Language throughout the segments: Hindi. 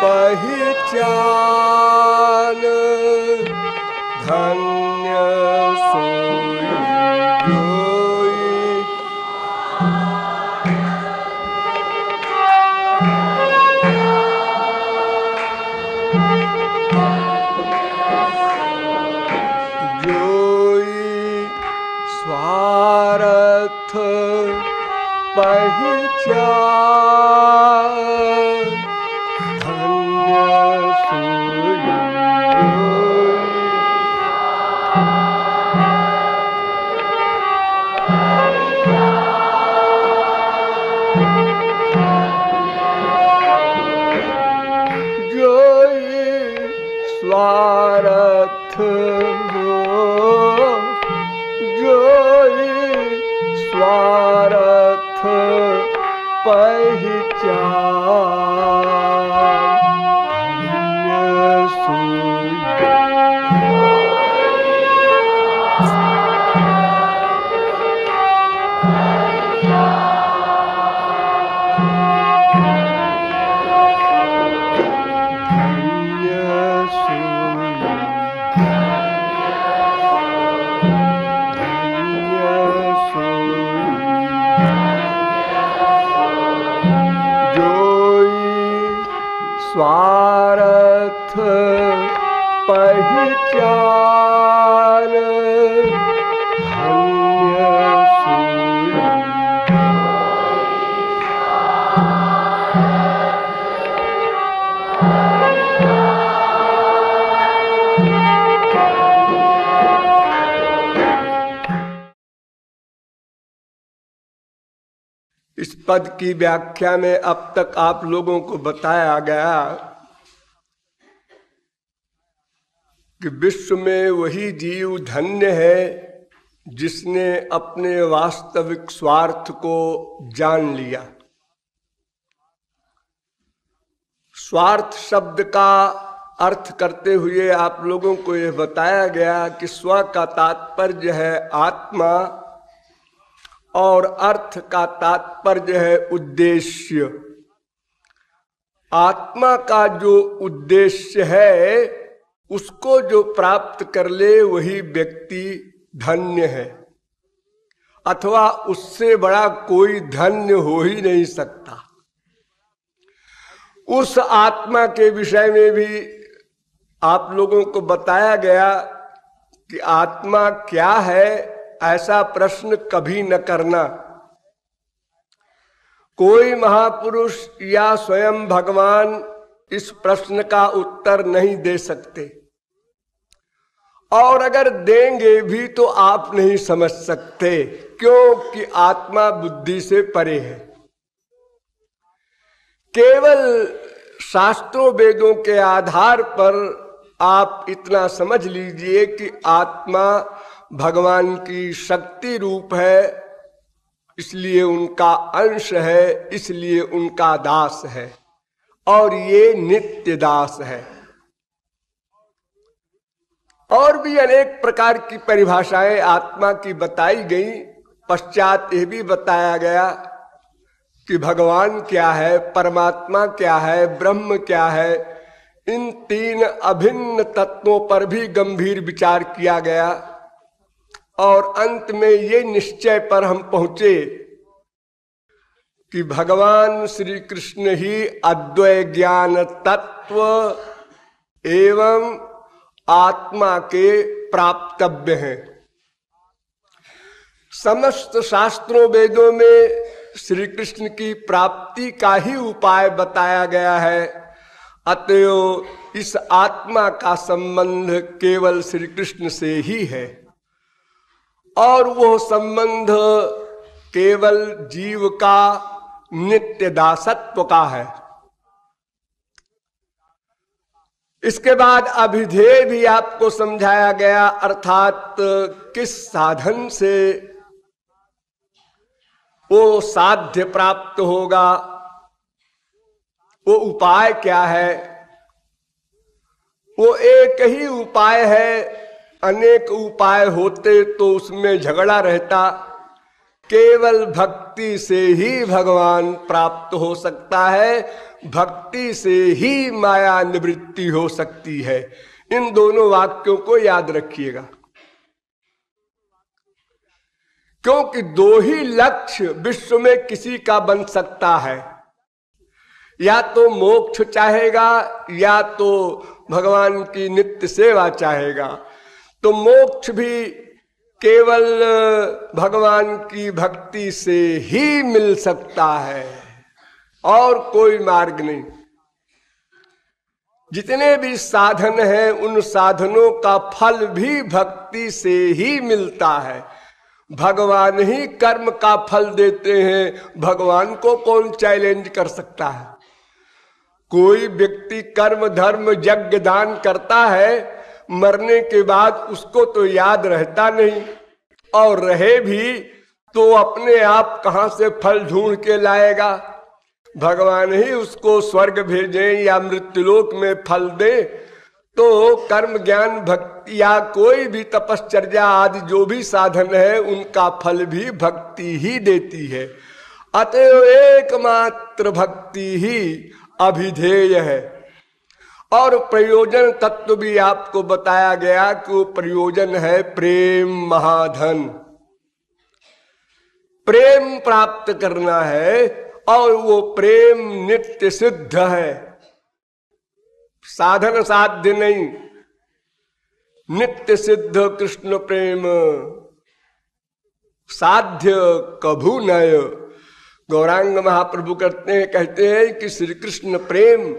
पहचान, धन्य सोई जोई स्वार्थ पहचान, धन्य सोई जोई स्वार्थ स्वार्थ पहचान, धन्य सोई स्वार्थ पहचान, धन्य सोई इस पद की व्याख्या में अब तक आप लोगों को बताया गया कि विश्व में वही जीव धन्य है जिसने अपने वास्तविक स्वार्थ को जान लिया। स्वार्थ शब्द का अर्थ करते हुए आप लोगों को यह बताया गया कि स्व का तात्पर्य है आत्मा और अर्थ का तात्पर्य है उद्देश्य। आत्मा का जो उद्देश्य है उसको जो प्राप्त कर ले वही व्यक्ति धन्य है, अथवा उससे बड़ा कोई धन्य हो ही नहीं सकता। उस आत्मा के विषय में भी आप लोगों को बताया गया कि आत्मा क्या है, ऐसा प्रश्न कभी न करना। कोई महापुरुष या स्वयं भगवान इस प्रश्न का उत्तर नहीं दे सकते, और अगर देंगे भी तो आप नहीं समझ सकते, क्योंकि आत्मा बुद्धि से परे है। केवल शास्त्रों वेदों के आधार पर आप इतना समझ लीजिए कि आत्मा भगवान की शक्ति रूप है, इसलिए उनका अंश है, इसलिए उनका दास है, और ये नित्य दास है। और भी अनेक प्रकार की परिभाषाएं आत्मा की बताई गई। पश्चात यह भी बताया गया कि भगवान क्या है, परमात्मा क्या है, ब्रह्म क्या है। इन तीन अभिन्न तत्वों पर भी गंभीर विचार किया गया, और अंत में ये निश्चय पर हम पहुंचे कि भगवान श्री कृष्ण ही अद्वय ज्ञान तत्व एवं आत्मा के प्राप्तव्य हैं। समस्त शास्त्रों वेदों में श्री कृष्ण की प्राप्ति का ही उपाय बताया गया है। अतएव इस आत्मा का संबंध केवल श्री कृष्ण से ही है, और वो संबंध केवल जीव का नित्य दासत्व का है। इसके बाद अभिधेय भी आपको समझाया गया, अर्थात किस साधन से वो साध्य प्राप्त होगा, वो उपाय क्या है। वो एक ही उपाय है, अनेक उपाय होते तो उसमें झगड़ा रहता, केवल भक्ति से ही भगवान प्राप्त हो सकता है, भक्ति से ही माया निवृत्ति हो सकती है। इन दोनों वाक्यों को याद रखिएगा, क्योंकि दो ही लक्ष्य विश्व में किसी का बन सकता है, या तो मोक्ष चाहेगा या तो भगवान की नित्य सेवा चाहेगा। तो मोक्ष भी केवल भगवान की भक्ति से ही मिल सकता है, और कोई मार्ग नहीं। जितने भी साधन हैं उन साधनों का फल भी भक्ति से ही मिलता है। भगवान ही कर्म का फल देते हैं, भगवान को कौन चैलेंज कर सकता है? कोई व्यक्ति कर्म धर्म यज्ञ दान करता है, मरने के बाद उसको तो याद रहता नहीं, और रहे भी तो अपने आप कहां से फल ढूंढ के लाएगा? भगवान ही उसको स्वर्ग भेजें या मृत्युलोक में फल दे। तो कर्म ज्ञान भक्ति या कोई भी तपश्चर्या आदि जो भी साधन है उनका फल भी भक्ति ही देती है। अतएव एकमात्र भक्ति ही अभिधेय है। और प्रयोजन तत्व भी आपको बताया गया कि वो प्रयोजन है प्रेम महाधन। प्रेम प्राप्त करना है, और वो प्रेम नित्य सिद्ध है, साधन साध्य नहीं, नित्य सिद्ध कृष्ण प्रेम साध्य कभू नय। गौरांग महाप्रभु कहते हैं कि श्री कृष्ण प्रेम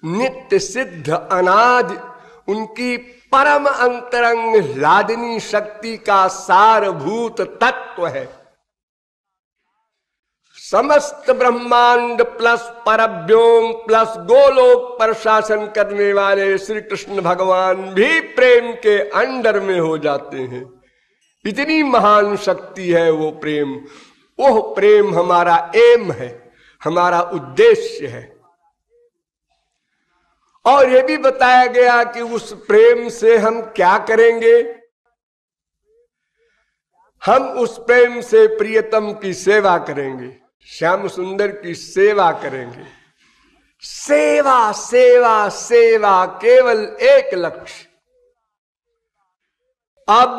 नित्य सिद्ध अनादि उनकी परम अंतरंग लादिनी शक्ति का सारभूत तत्व है। समस्त ब्रह्मांड प्लस परव्योम प्लस गोलोक पर शासन करने वाले श्री कृष्ण भगवान भी प्रेम के अंडर में हो जाते हैं। इतनी महान शक्ति है वो प्रेम। वो प्रेम हमारा एम है, हमारा उद्देश्य है। और ये भी बताया गया कि उस प्रेम से हम क्या करेंगे। हम उस प्रेम से प्रियतम की सेवा करेंगे, श्याम सुंदर की सेवा करेंगे। सेवा सेवा सेवा, केवल एक लक्ष्य। अब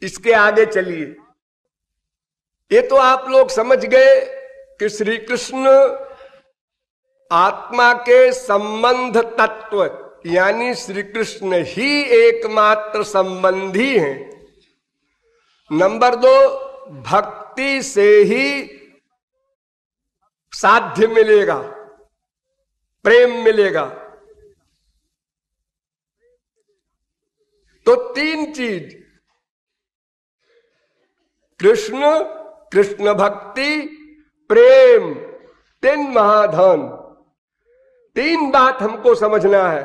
इसके आगे चलिए। ये तो आप लोग समझ गए कि श्री कृष्ण आत्मा के संबंध तत्व, यानी श्री कृष्ण ही एकमात्र संबंधी हैं। नंबर 2, भक्ति से ही साध्य मिलेगा, प्रेम मिलेगा। तो 3 चीज, कृष्ण, कृष्ण भक्ति, प्रेम, 3 महाधन। 3 बात हमको समझना है।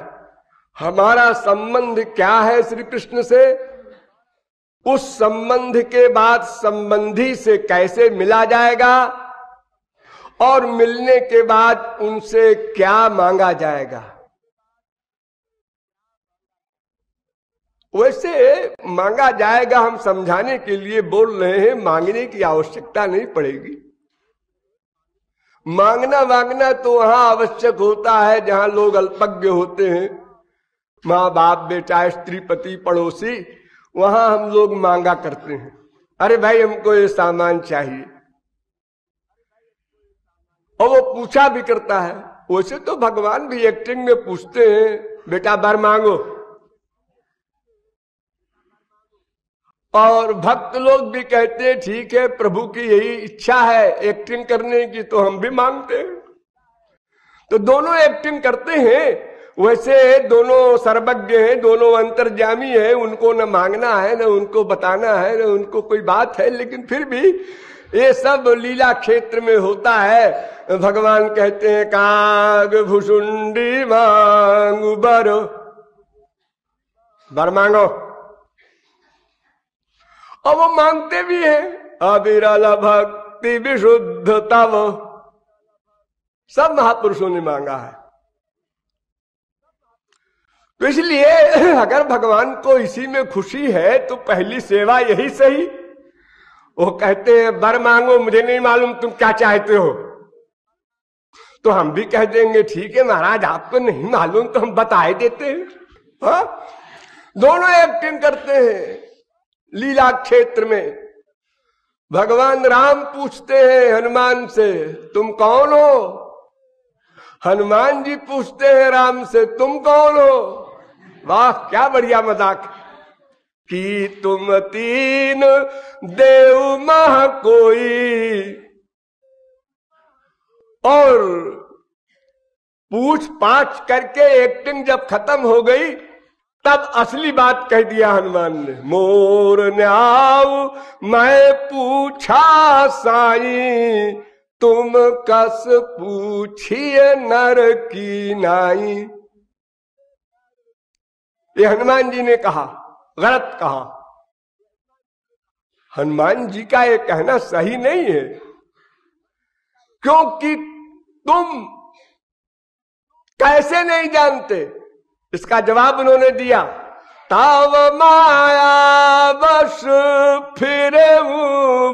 हमारा संबंध क्या है श्री कृष्ण से, उस संबंध के बाद संबंधी से कैसे मिला जाएगा, और मिलने के बाद उनसे क्या मांगा जाएगा। वैसे मांगा जाएगा हम समझाने के लिए बोल रहे हैं, मांगने की आवश्यकता नहीं पड़ेगी। मांगना तो वहां आवश्यक होता है जहां लोग अल्पज्ञ होते हैं, माँ बाप बेटा स्त्री पति पड़ोसी, वहां हम लोग मांगा करते हैं। अरे भाई हमको ये सामान चाहिए, और वो पूछा भी करता है। वैसे तो भगवान भी एक्टिंग में पूछते हैं, बेटा वर मांगो। और भक्त लोग भी कहते हैं ठीक है प्रभु की यही इच्छा है एक्टिंग करने की, तो हम भी मांगते हैं। तो दोनों एक्टिंग करते हैं। वैसे दोनों सर्वज्ञ हैं, दोनों अंतर्यामी हैं, उनको न मांगना है न उनको बताना है न उनको कोई बात है, लेकिन फिर भी ये सब लीला क्षेत्र में होता है। भगवान कहते हैं काग भुषुंडी मांगू बर मांगो, और वो मांगते भी हैं। अविरल भक्ति विशुद्ध तव, सब महापुरुषों ने मांगा है। तो इसलिए अगर भगवान को इसी में खुशी है तो पहली सेवा यही सही। वो कहते हैं वर मांगो, मुझे नहीं मालूम तुम क्या चाहते हो। तो हम भी कह देंगे ठीक है महाराज, आपको नहीं मालूम तो हम बता ही देते हैं। हाँ, दोनों एक्टिंग करते हैं लीला क्षेत्र में। भगवान राम पूछते हैं हनुमान से तुम कौन हो, हनुमान जी पूछते हैं राम से तुम कौन हो। वाह क्या बढ़िया मजाक। कि तुम तीन देव मह कोई, और पूछ पाछ करके एक्टिंग जब खत्म हो गई तब असली बात कह दिया हनुमान ने। मोर न्याव मैं पूछा साई, तुम कस पूछिए नर की नाई। ये हनुमान जी ने कहा, गलत कहा। हनुमान जी का ये कहना सही नहीं है, क्योंकि तुम कैसे नहीं जानते। इसका जवाब उन्होंने दिया, ताव माया बस फिर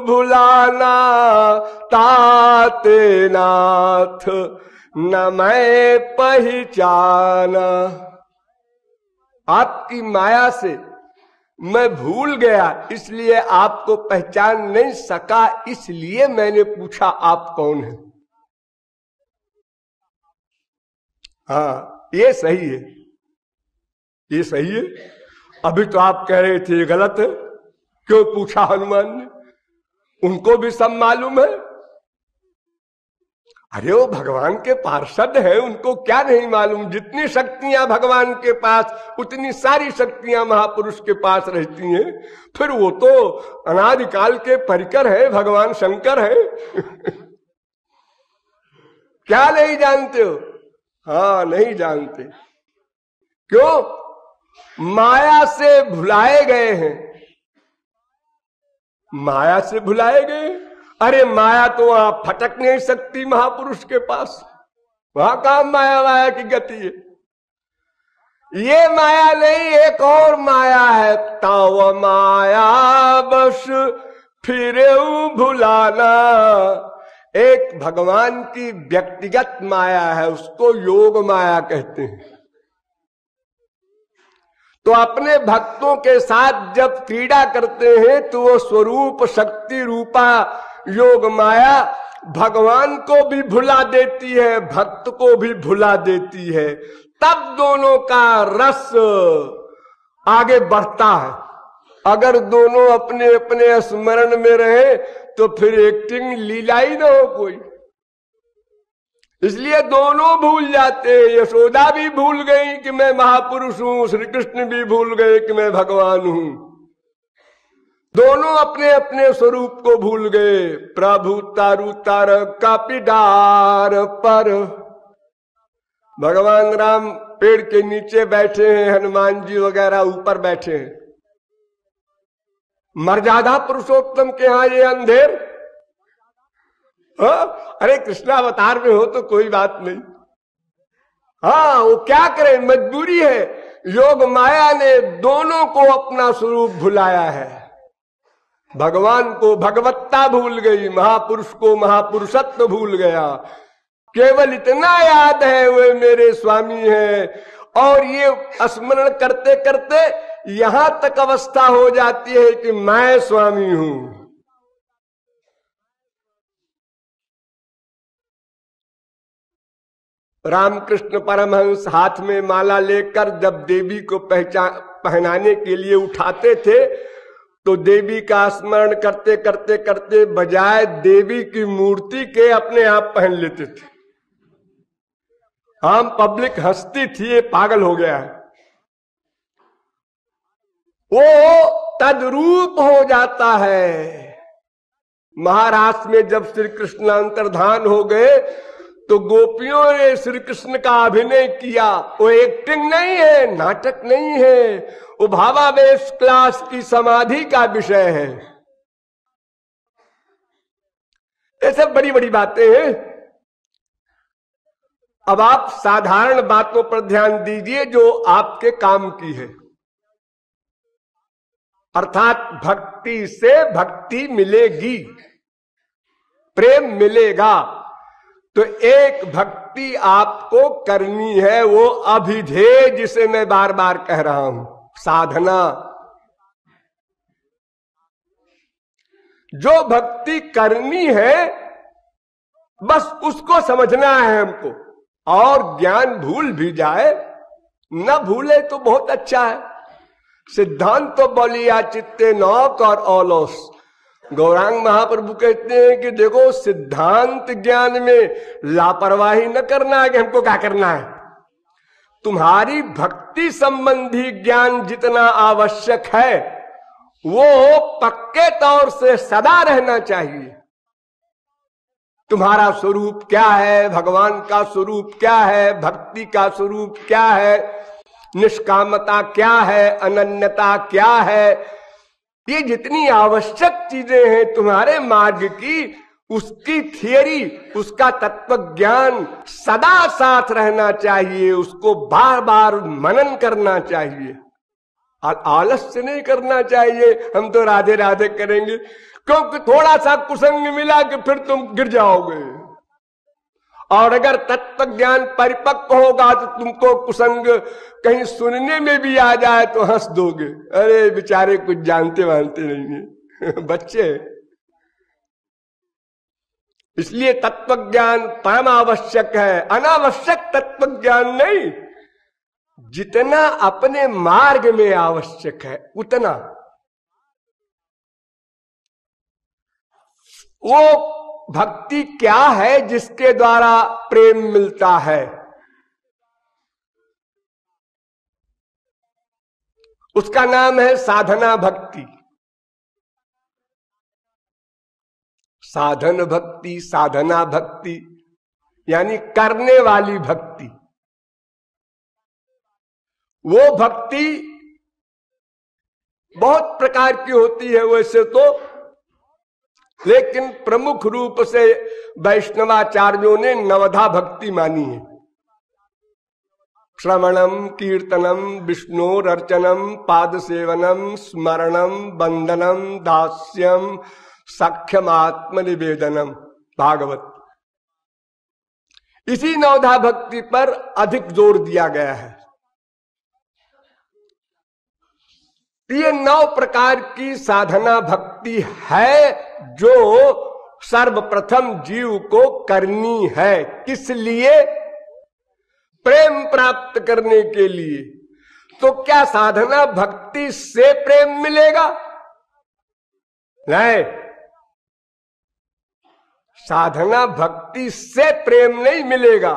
भुलाना, ताते नाथ न मैं पहचाना। आपकी माया से मैं भूल गया, इसलिए आपको पहचान नहीं सका, इसलिए मैंने पूछा आप कौन है। हाँ ये सही है, ये सही है। अभी तो आप कह रहे थे ये गलत है, क्यों पूछा हनुमान ने, उनको भी सब मालूम है। अरे वो भगवान के पार्षद हैं, उनको क्या नहीं मालूम। जितनी शक्तियां भगवान के पास उतनी सारी शक्तियां महापुरुष के पास रहती हैं। फिर वो तो अनादिकाल के परिकर है, भगवान शंकर है। क्या नहीं जानते हो? हाँ नहीं जानते। क्यों? माया से भुलाए गए हैं, माया से भुलाए गए। अरे माया तो वहां फटक नहीं सकती महापुरुष के पास, वहां कहां माया माया की गति है। ये माया नहीं, एक और माया है। ताव माया बस फिर भुलाना, एक भगवान की व्यक्तिगत माया है, उसको योग माया कहते हैं। तो अपने भक्तों के साथ जब क्रीड़ा करते हैं तो वो स्वरूप शक्ति रूपा योग माया भगवान को भी भुला देती है, भक्त को भी भुला देती है। तब दोनों का रस आगे बढ़ता है। अगर दोनों अपने अपने स्मरण में रहे तो फिर एक्टिंग लीला ही ना हो कोई। इसलिए दोनों भूल जाते। यशोदा भी भूल गई कि मैं महापुरुष हूं, श्री कृष्ण भी भूल गए कि मैं भगवान हूं। दोनों अपने अपने स्वरूप को भूल गए। प्रभु तारु तार कापीडार पर, भगवान राम पेड़ के नीचे बैठे हैं, हनुमान जी वगैरह ऊपर बैठे हैं। मर्यादा पुरुषोत्तम के यहां ये अंधेर। हाँ? अरे कृष्णावतार में हो तो कोई बात नहीं। हाँ वो क्या करें, मजबूरी है। योग माया ने दोनों को अपना स्वरूप भुलाया है। भगवान को भगवत्ता भूल गई, महापुरुष को महापुरुषत्व भूल गया। केवल इतना याद है वे मेरे स्वामी हैं। और ये स्मरण करते करते यहां तक अवस्था हो जाती है कि मैं स्वामी हूं। रामकृष्ण परमहंस हाथ में माला लेकर जब देवी को पहनाने के लिए उठाते थे तो देवी का स्मरण करते करते करते बजाय देवी की मूर्ति के अपने आप पहन लेते थे। आम पब्लिक हंसती थी, ये पागल हो गया है। वो तद्रूप हो जाता है। महाराष्ट्र में जब श्री कृष्ण अंतर्धान हो गए तो गोपियों ने श्री कृष्ण का अभिनय किया। वो एक्टिंग नहीं है, नाटक नहीं है, वो भावावेश क्लास की समाधि का विषय है। ये सब बड़ी बड़ी बातें हैं। अब आप साधारण बातों पर ध्यान दीजिए जो आपके काम की है। अर्थात भक्ति से भक्ति मिलेगी, प्रेम मिलेगा। तो एक भक्ति आपको करनी है, वो अभिधेय, जिसे मैं बार बार कह रहा हूं, साधना। जो भक्ति करनी है बस उसको समझना है हमको, और ज्ञान भूल भी जाए न भूले तो बहुत अच्छा है। सिद्धांत तो बोलिया चित्ते नौक और औलोस। गौरांग महाप्रभु कहते हैं कि देखो, सिद्धांत ज्ञान में लापरवाही न करना है कि हमको क्या करना है। तुम्हारी भक्ति संबंधी ज्ञान जितना आवश्यक है वो पक्के तौर से सदा रहना चाहिए। तुम्हारा स्वरूप क्या है, भगवान का स्वरूप क्या है, भक्ति का स्वरूप क्या है, निष्कामता क्या है, अनन्यता क्या है, ये जितनी आवश्यक चीजें हैं तुम्हारे मार्ग की, उसकी थियरी, उसका तत्व ज्ञान सदा साथ रहना चाहिए। उसको बार बार मनन करना चाहिए, आलस्य नहीं करना चाहिए हम तो राधे राधे करेंगे, क्योंकि थोड़ा सा कुसंग मिला कि फिर तुम गिर जाओगे। और अगर तत्व ज्ञान परिपक्व होगा तो तुमको कुसंग कहीं सुनने में भी आ जाए तो हंस दोगे, अरे बेचारे कुछ जानते वानते नहीं है बच्चे। इसलिए तत्व ज्ञान परम आवश्यक है, अनावश्यक तत्व ज्ञान नहीं। जितना अपने मार्ग में आवश्यक है उतना। वो भक्ति क्या है जिसके द्वारा प्रेम मिलता है? उसका नाम है साधना भक्ति। साधन भक्ति, साधना भक्ति यानी करने वाली भक्ति। वो भक्ति बहुत प्रकार की होती है वैसे तो, लेकिन प्रमुख रूप से वैष्णवाचार्यों ने नवधा भक्ति मानी है। श्रवणम, कीर्तनम, विष्णोरर्चनम, पाद सेवनम, स्मरणम, वंदनम, दास्यम, सख्यम, आत्मनिवेदनम, भागवत। इसी नवधा भक्ति पर अधिक जोर दिया गया है। ये 9 प्रकार की साधना भक्ति है जो सर्वप्रथम जीव को करनी है। किस लिए? प्रेम प्राप्त करने के लिए। तो क्या साधना भक्ति से प्रेम मिलेगा? नहीं, साधना भक्ति से प्रेम नहीं मिलेगा।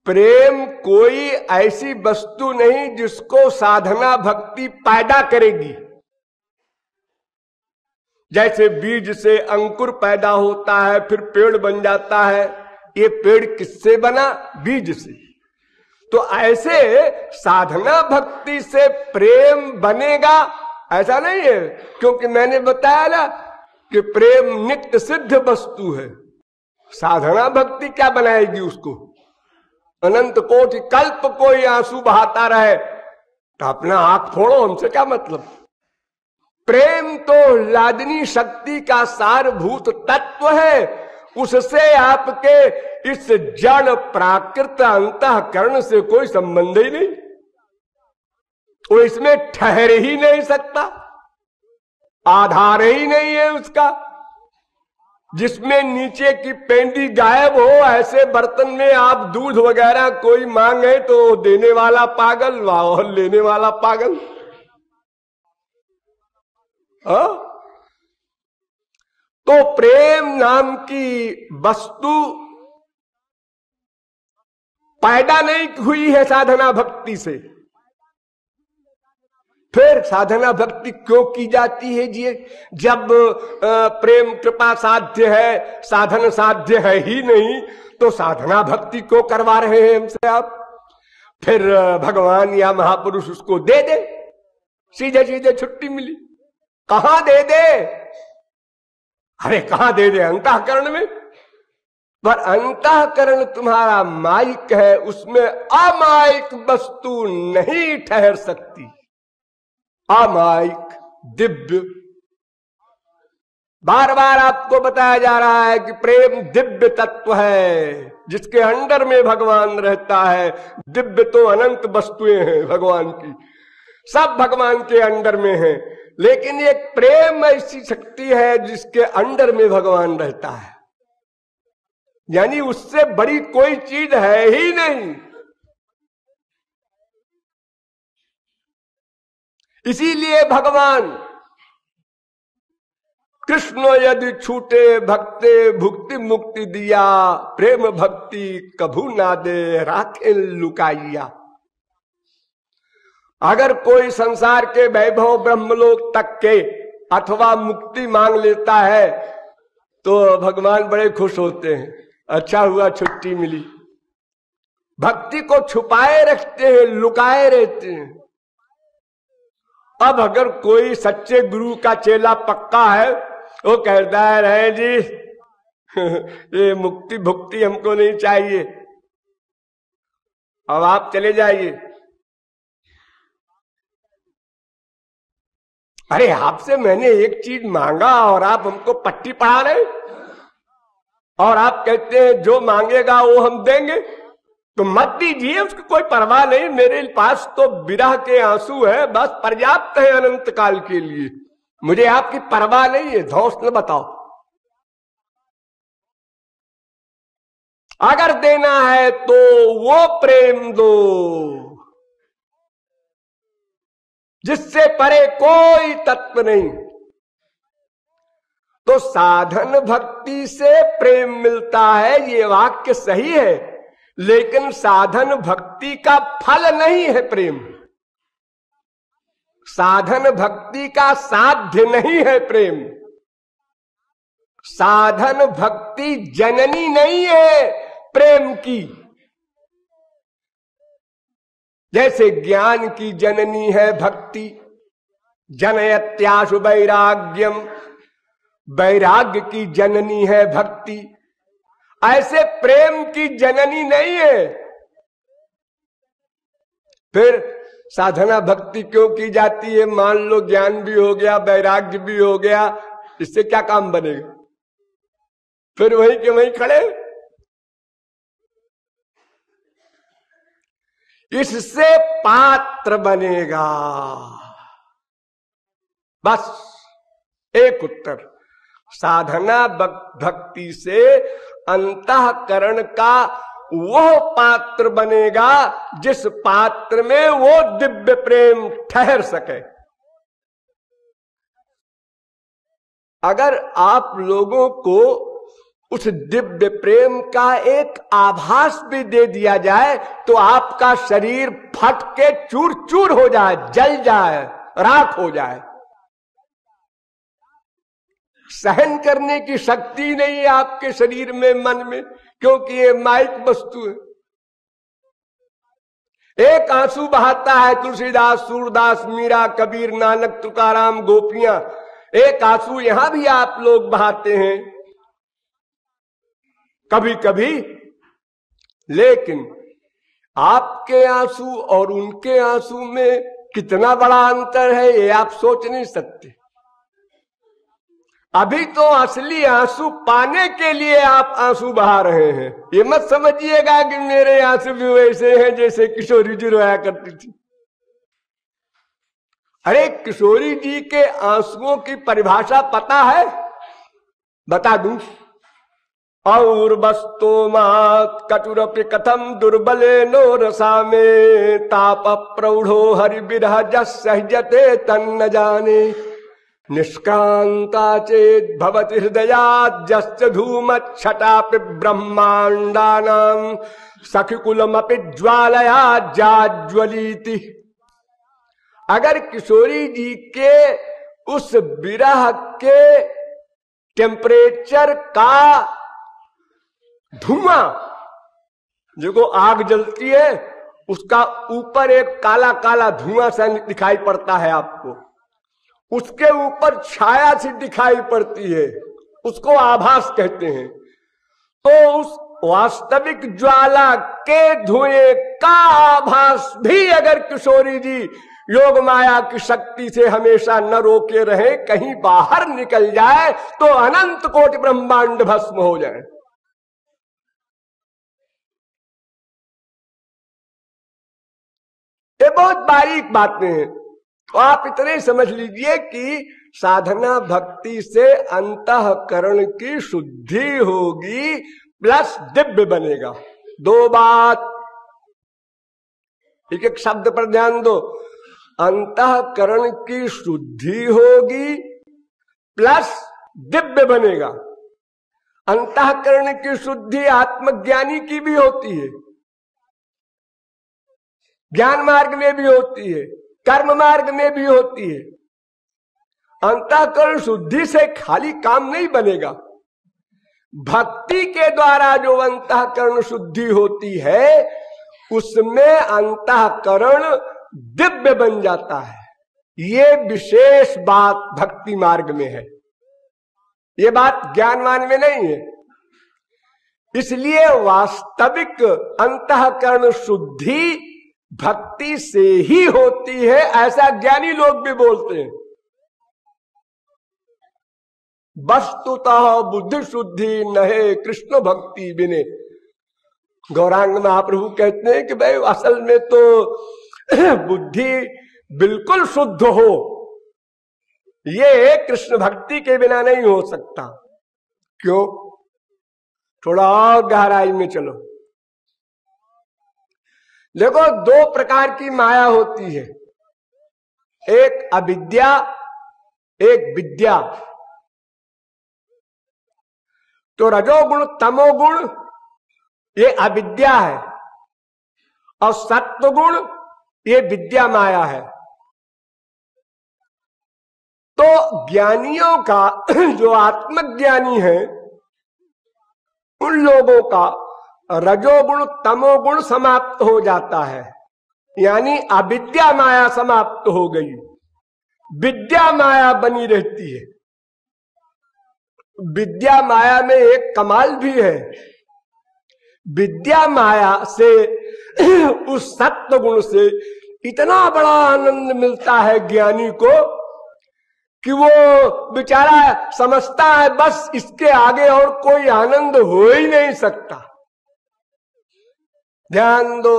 प्रेम कोई ऐसी वस्तु नहीं जिसको साधना भक्ति पैदा करेगी। जैसे बीज से अंकुर पैदा होता है फिर पेड़ बन जाता है, ये पेड़ किससे बना? बीज से। तो ऐसे साधना भक्ति से प्रेम बनेगा ऐसा नहीं है, क्योंकि मैंने बताया ना कि प्रेम नित्य सिद्ध वस्तु है। साधना भक्ति क्या बनाएगी उसको? अनंत कोटि कल्प कोई आंसू बहाता रहे तो अपना आंख फोड़ो, हमसे क्या मतलब। प्रेम तो लादनी शक्ति का सारभूत तत्व है, उससे आपके इस जड़ प्राकृत अंतःकरण से कोई संबंध ही नहीं, वो इसमें ठहर ही नहीं सकता, आधार ही नहीं है उसका। जिसमें नीचे की पेंडी गायब हो, ऐसे बर्तन में आप दूध वगैरह कोई मांगे तो देने वाला पागल और लेने वाला पागल। तो प्रेम नाम की वस्तु पैदा नहीं हुई है साधना भक्ति से। फिर साधना भक्ति क्यों की जाती है जी? जब प्रेम कृपा साध्य है, साधन साध्य है ही नहीं, तो साधना भक्ति क्यों करवा रहे हैं हमसे आप? फिर भगवान या महापुरुष उसको दे दे, सीधे सीधे छुट्टी मिली। कहां दे दे? अरे कहां दे दे? अंतःकरण में। पर अंतःकरण तुम्हारा माइक है, उसमें अमाइक वस्तु नहीं ठहर सकती। अमाइक दिव्य। बार बार आपको बताया जा रहा है कि प्रेम दिव्य तत्व है, जिसके अंडर में भगवान रहता है। दिव्य तो अनंत वस्तुएं हैं भगवान की, सब भगवान के अंडर में है, लेकिन एक प्रेम ऐसी शक्ति है जिसके अंडर में भगवान रहता है, यानी उससे बड़ी कोई चीज है ही नहीं। इसीलिए भगवान कृष्ण यदि छूटे भक्ते भुक्ति मुक्ति दिया, प्रेम भक्ति कभू ना दे राखे लुकाइया। अगर कोई संसार के वैभव ब्रह्मलोक तक के अथवा मुक्ति मांग लेता है तो भगवान बड़े खुश होते हैं, अच्छा हुआ छुट्टी मिली। भक्ति को छुपाए रखते हैं, लुकाए रहते हैं। अब अगर कोई सच्चे गुरु का चेला पक्का है, वो कहता है रहे जी ये मुक्ति भुक्ति हमको नहीं चाहिए, अब आप चले जाइए। अरे आपसे मैंने एक चीज मांगा और आप हमको पट्टी पढ़ा रहे, और आप कहते हैं जो मांगेगा वो हम देंगे, तो मत दीजिए, उसकी कोई परवाह नहीं। मेरे पास तो विरह के आंसू है, बस पर्याप्त है अनंत काल के लिए, मुझे आपकी परवाह नहीं है। धौंस न बताओ। अगर देना है तो वो प्रेम दो जिससे परे कोई तत्व नहीं। तो साधन भक्ति से प्रेम मिलता है, ये वाक्य सही है, लेकिन साधन भक्ति का फल नहीं है प्रेम। साधन भक्ति का साध्य नहीं है प्रेम। साधन भक्ति जननी नहीं है प्रेम की। जैसे ज्ञान की जननी है भक्ति, जनयत्याशु वैराग्यम, वैराग्य की जननी है भक्ति, ऐसे प्रेम की जननी नहीं है। फिर साधना भक्ति क्यों की जाती है? मान लो ज्ञान भी हो गया, वैराग्य भी हो गया, इससे क्या काम बनेगा? फिर वहीं के वहीं खड़े। इससे पात्र बनेगा, बस एक उत्तर। साधना भक्ति से अंतःकरण का वह पात्र बनेगा जिस पात्र में वो दिव्य प्रेम ठहर सके। अगर आप लोगों को उस दिव्य प्रेम का एक आभास भी दे दिया जाए तो आपका शरीर फट के चूर चूर हो जाए, जल जाए, राख हो जाए। सहन करने की शक्ति नहीं है आपके शरीर में, मन में, क्योंकि ये माइक वस्तु है। एक आंसू बहाता है तुलसीदास, सूरदास, मीरा, कबीर, नानक, तुकाराम, गोपियां। एक आंसू यहां भी आप लोग बहाते हैं कभी कभी, लेकिन आपके आंसू और उनके आंसू में कितना बड़ा अंतर है ये आप सोच नहीं सकते। अभी तो असली आंसू पाने के लिए आप आंसू बहा रहे हैं। ये मत समझिएगा कि मेरे आंसू भी वैसे हैं जैसे किशोरी जी रोया करती थी। अरे किशोरी जी के आंसुओं की परिभाषा पता है? बता दूं। और वस्तो मात कटुरपि कथम दुर्बले नो रसा में ताप प्रौढ़ो हरि बिरह जस सहजते तन्न जाने निष्क्रांता चेत भवति हृदयात् जस्य धूमच्छटापि ब्रह्मांडानां सखिकुलमपि ज्वालया जाज्वलीति। अगर किशोरी जी के उस विरह के टेम्परेचर का धुआं, जो आग जलती है उसका ऊपर एक काला काला धुआं सा दिखाई पड़ता है आपको, उसके ऊपर छाया सी दिखाई पड़ती है, उसको आभास कहते हैं। तो उस वास्तविक ज्वाला के धुएं का आभास भी अगर किशोरी जी योग माया की शक्ति से हमेशा न रोके रहे, कहीं बाहर निकल जाए तो अनंत कोटि ब्रह्मांड भस्म हो जाए। ये बहुत बारीक बातें हैं, तो आप इतने समझ लीजिए कि साधना भक्ति से अंतःकरण की शुद्धि होगी प्लस दिव्य बनेगा। दो बात, एक एक शब्द पर ध्यान दो। अंतःकरण की शुद्धि होगी प्लस दिव्य बनेगा। अंतःकरण की शुद्धि आत्मज्ञानी की भी होती है, ज्ञान मार्ग में भी होती है, कर्म मार्ग में भी होती है। अंतःकरण शुद्धि से खाली काम नहीं बनेगा। भक्ति के द्वारा जो अंतःकरण शुद्धि होती है उसमें अंतःकरण दिव्य बन जाता है। ये विशेष बात भक्ति मार्ग में है, ये बात ज्ञानवान में नहीं है। इसलिए वास्तविक अंतःकरण शुद्धि भक्ति से ही होती है, ऐसा ज्ञानी लोग भी बोलते हैं। वस्तुतः बुद्धि शुद्धि नहे कृष्ण भक्ति बिने। गौरांग महाप्रभु कहते हैं कि भाई असल में तो बुद्धि बिल्कुल शुद्ध हो, ये कृष्ण भक्ति के बिना नहीं हो सकता। क्यों? थोड़ा और गहराई में चलो। देखो, दो प्रकार की माया होती है, एक अविद्या, एक विद्या। तो रजोगुण तमोगुण ये अविद्या है और सत्वगुण ये विद्या माया है। तो ज्ञानियों का जो आत्मज्ञानी है उन लोगों का रजोगुण तमोगुण समाप्त हो जाता है, यानी अविद्या माया समाप्त हो गई, विद्या माया बनी रहती है। विद्या माया में एक कमाल भी है, विद्या माया से उस सत्व गुण से इतना बड़ा आनंद मिलता है ज्ञानी को कि वो बेचारा समझता है बस इसके आगे और कोई आनंद हो ही नहीं सकता। ध्यान दो,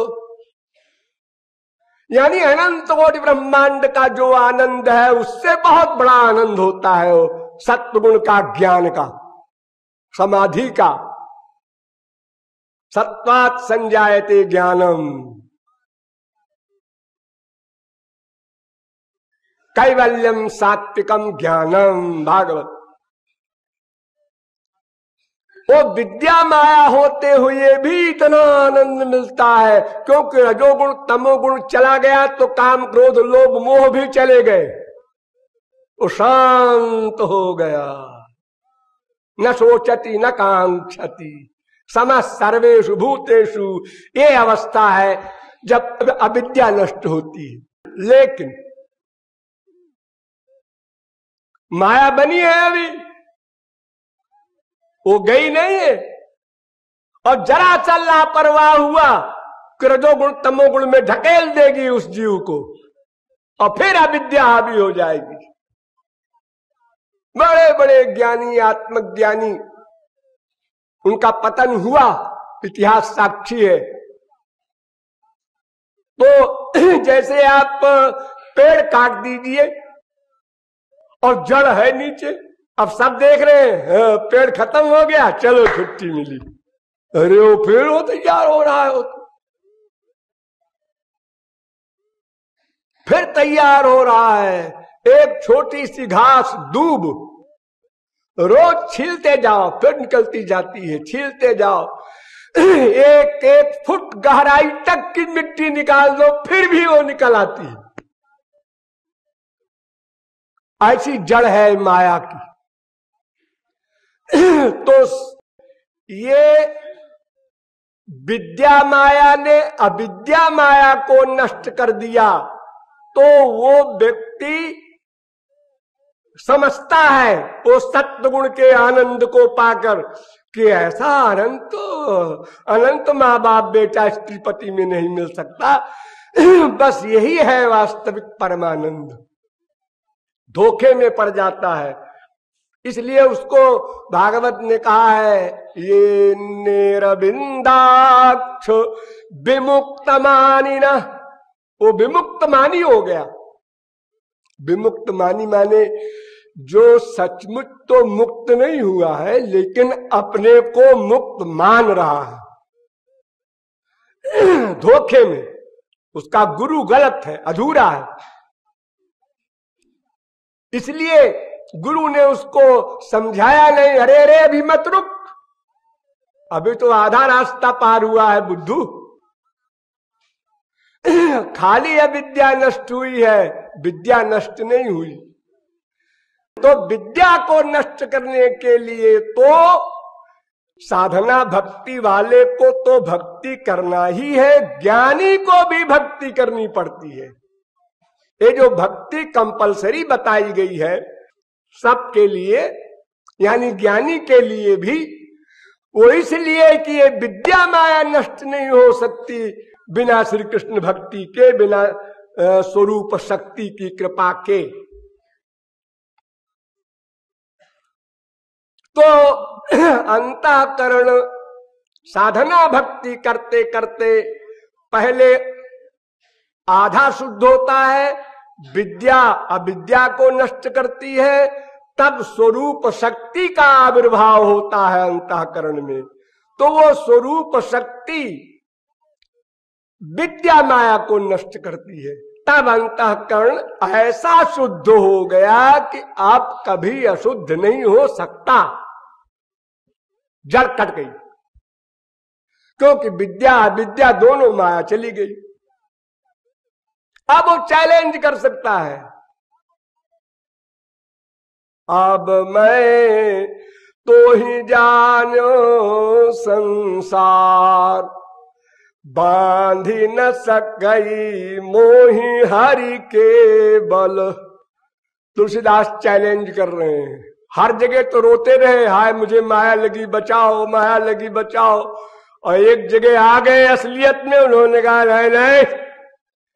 यानी अनंत कोटि ब्रह्मांड का जो आनंद है उससे बहुत बड़ा आनंद होता है वो सत्वगुण का, ज्ञान का, समाधि का। सत्वात् संजायते ज्ञानम, कैवल्यम सात्विकम ज्ञानम, भागवत। वो विद्या माया होते हुए भी इतना आनंद मिलता है, क्योंकि रजोगुण तमोगुण चला गया तो काम क्रोध लोभ मोह भी चले गए, वो शांत हो गया। न सोचती न कांक्षति समः सर्वेषु भूतेषु, ये अवस्था है जब अविद्या नष्ट होती है। लेकिन माया बनी है अभी, वो गई नहीं है, और जरा चल लापरवाह हुआ कि रजोगुण तमोगुण में ढकेल देगी उस जीव को, और फिर अविद्या हावी हो जाएगी। बड़े बड़े ज्ञानी आत्मज्ञानी उनका पतन हुआ, इतिहास साक्षी है। तो जैसे आप पेड़ काट दीजिए और जड़ है नीचे, अब सब देख रहे हैं पेड़ खत्म हो गया, चलो छुट्टी मिली, अरे वो पेड़ वो तैयार हो रहा है, फिर तैयार हो रहा है। एक छोटी सी घास दूब रोज छीलते जाओ, फिर निकलती जाती है, छीलते जाओ, एक एक फुट गहराई तक की मिट्टी निकाल दो, फिर भी वो निकल आती है। ऐसी जड़ है माया की। तो ये विद्या माया ने अविद्या माया को नष्ट कर दिया, तो वो व्यक्ति समझता है वो सत्वगुण के आनंद को पाकर कि ऐसा आनंद तो अनंत माँ बाप बेटा स्त्री पति में नहीं मिल सकता, बस यही है वास्तविक परमानंद। धोखे में पड़ जाता है, इसलिए उसको भागवत ने कहा है, ये निरबिंदाक्ष विमुक्त मानी न, वो विमुक्त मानी हो गया। विमुक्त मानी माने जो सचमुच तो मुक्त नहीं हुआ है, लेकिन अपने को मुक्त मान रहा है धोखे में। उसका गुरु गलत है, अधूरा है, इसलिए गुरु ने उसको समझाया नहीं, अरे अरे अभी मत रुक, अभी तो आधा रास्ता पार हुआ है बुद्धू। खाली अविद्या नष्ट हुई है, विद्या नष्ट नहीं हुई। तो विद्या को नष्ट करने के लिए तो साधना भक्ति वाले को तो भक्ति करना ही है, ज्ञानी को भी भक्ति करनी पड़ती है। ये जो भक्ति कंपलसरी बताई गई है सबके लिए, यानी ज्ञानी के लिए भी, वो इसलिए कि ये विद्या माया नष्ट नहीं हो सकती बिना श्री कृष्ण भक्ति के, बिना स्वरूप शक्ति की कृपा के। तो अंतःकरण साधना भक्ति करते करते पहले आधा शुद्ध होता है, विद्या अविद्या को नष्ट करती है, तब स्वरूप शक्ति का आविर्भाव होता है अंतःकरण में। तो वो स्वरूप शक्ति विद्या माया को नष्ट करती है, तब अंतःकरण ऐसा शुद्ध हो गया कि आप कभी अशुद्ध नहीं हो सकता। जड़ कट गई, क्योंकि विद्या अविद्या दोनों माया चली गई। अब वो चैलेंज कर सकता है, अब मैं तो ही जानो संसार, बांधी न सक गई मोही हरि के बल। तुलसीदास चैलेंज कर रहे हैं। हर जगह तो रोते रहे, हाय मुझे माया लगी बचाओ, माया लगी बचाओ, और एक जगह आ गए असलियत में, उन्होंने कहा नहीं नहीं,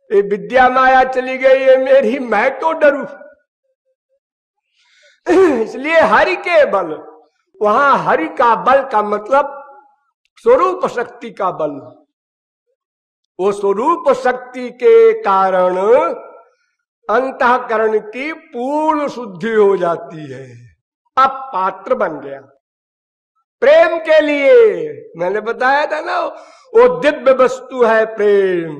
ये विद्या माया चली गई है मेरी, मैं तो डरूं। इसलिए हरि के बल, वहां हरि का बल का मतलब स्वरूप शक्ति का बल। वो स्वरूप शक्ति के कारण अंतःकरण की पूर्ण शुद्धि हो जाती है। अब पात्र बन गया प्रेम के लिए। मैंने बताया था ना, वो दिव्य वस्तु है प्रेम।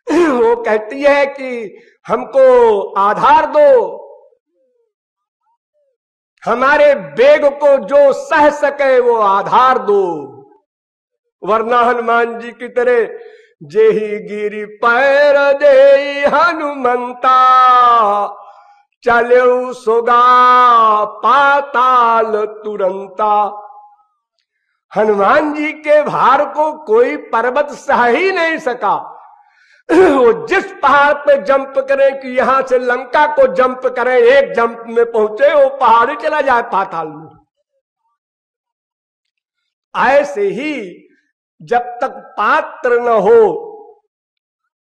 वो कहती है कि हमको आधार दो, हमारे वेग को जो सह सके वो आधार दो, वरना हनुमान जी की तरह जेहि गिरि पैर दे हनुमंता, चले सोगा पाताल तुरंता। हनुमान जी के भार को कोई पर्वत सह ही नहीं सका। वो जिस पहाड़ पे जंप करें कि यहां से लंका को जंप करें, एक जंप में पहुंचे, वो पहाड़ ही चला जाए पाताल में। ऐसे ही जब तक पात्र न हो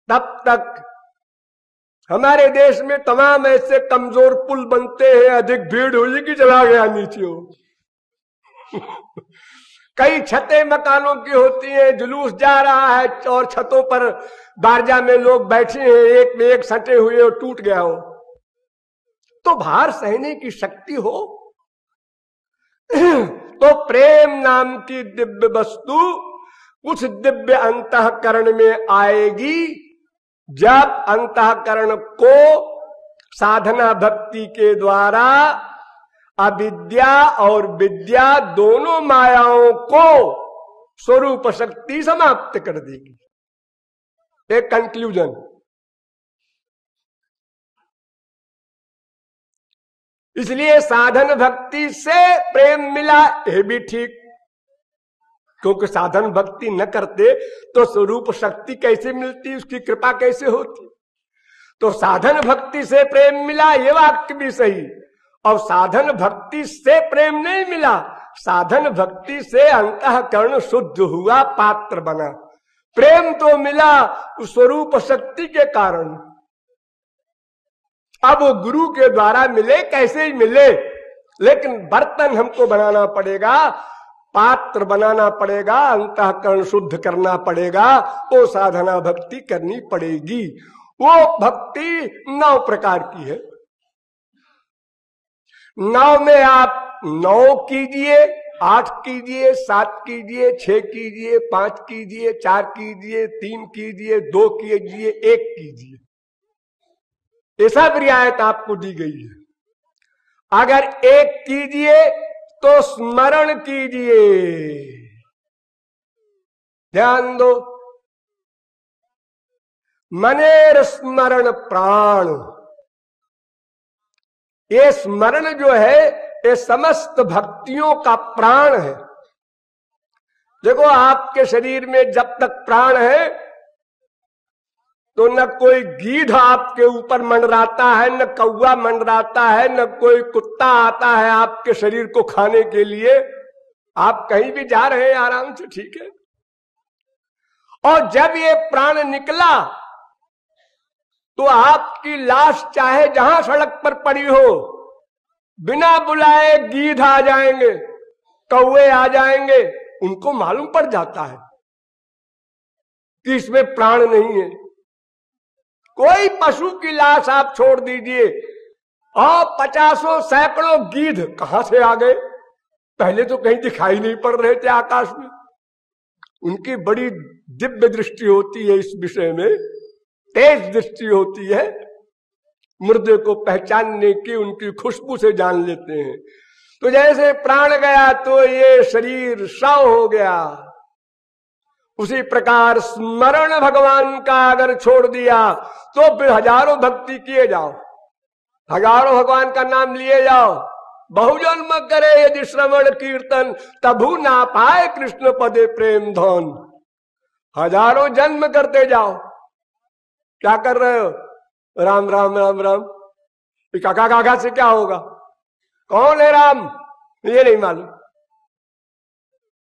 तब तक हमारे देश में तमाम ऐसे कमजोर पुल बनते हैं, अधिक भीड़ हुई कि चला गया नीचे हो। कई छतें मकानों की होती हैं, जुलूस जा रहा है और छतों पर बारजा में लोग बैठे हैं, एक में एक सटे हुए और टूट गया हो। तो भार सहने की शक्ति हो तो प्रेम नाम की दिव्य वस्तु कुछ दिव्य अंतःकरण में आएगी, जब अंतःकरण को साधना भक्ति के द्वारा अविद्या और विद्या दोनों मायाओं को स्वरूप शक्ति समाप्त कर देगी। एक कंक्लूजन, इसलिए साधन भक्ति से प्रेम मिला, ये भी ठीक, क्योंकि साधन भक्ति न करते तो स्वरूप शक्ति कैसे मिलती, उसकी कृपा कैसे होती। तो साधन भक्ति से प्रेम मिला, ये वाक्य भी सही। और साधन भक्ति से प्रेम नहीं मिला, साधन भक्ति से अंतःकरण शुद्ध हुआ, पात्र बना। प्रेम तो मिला उस स्वरूप शक्ति के कारण। अब वो गुरु के द्वारा मिले, कैसे ही मिले, लेकिन बर्तन हमको बनाना पड़ेगा, पात्र बनाना पड़ेगा, अंतःकरण शुद्ध करना पड़ेगा, वो साधना भक्ति करनी पड़ेगी। वो भक्ति 9 प्रकार की है। 9 में आप 9 कीजिए, 8 कीजिए, 7 कीजिए, 6 कीजिए, 5 कीजिए, 4 कीजिए, 3 कीजिए, 2 कीजिए, 1 कीजिए। ये सब रियायत आपको दी गई है। अगर 1 कीजिए तो स्मरण कीजिए, ध्यान दो। मनेर स्मरण प्राण, ये स्मरण जो है ये समस्त भक्तियों का प्राण है। देखो, आपके शरीर में जब तक प्राण है तो न कोई गीध आपके ऊपर मंडराता है, न कौवा मंडराता है, न कोई कुत्ता आता है आपके शरीर को खाने के लिए। आप कहीं भी जा रहे हैं आराम से, ठीक है। और जब ये प्राण निकला तो आपकी लाश चाहे जहां सड़क पर पड़ी हो, बिना बुलाए गीध आ जाएंगे, कौवे आ जाएंगे, उनको मालूम पड़ जाता है कि इसमें प्राण नहीं है। कोई पशु की लाश आप छोड़ दीजिए और 50 सैकड़ों गीध कहां से आ गए, पहले तो कहीं दिखाई नहीं पड़ रहे थे आकाश में। उनकी बड़ी दिव्य दृष्टि होती है, इस विषय में तेज दृष्टि होती है, मुर्दे को पहचानने की, उनकी खुशबू से जान लेते हैं। तो जैसे प्राण गया तो ये शरीर शव हो गया, उसी प्रकार स्मरण भगवान का अगर छोड़ दिया तो फिर हजारों भक्ति किए जाओ, हजारों भगवान का नाम लिए जाओ, बहुजन्म करे यदि श्रवण कीर्तन, तभु ना पाए कृष्ण पदे प्रेम धन। हजारों जन्म करते जाओ। क्या कर रहे हो? राम राम राम राम। काका काका से क्या होगा? कौन है राम? ये नहीं मालूम।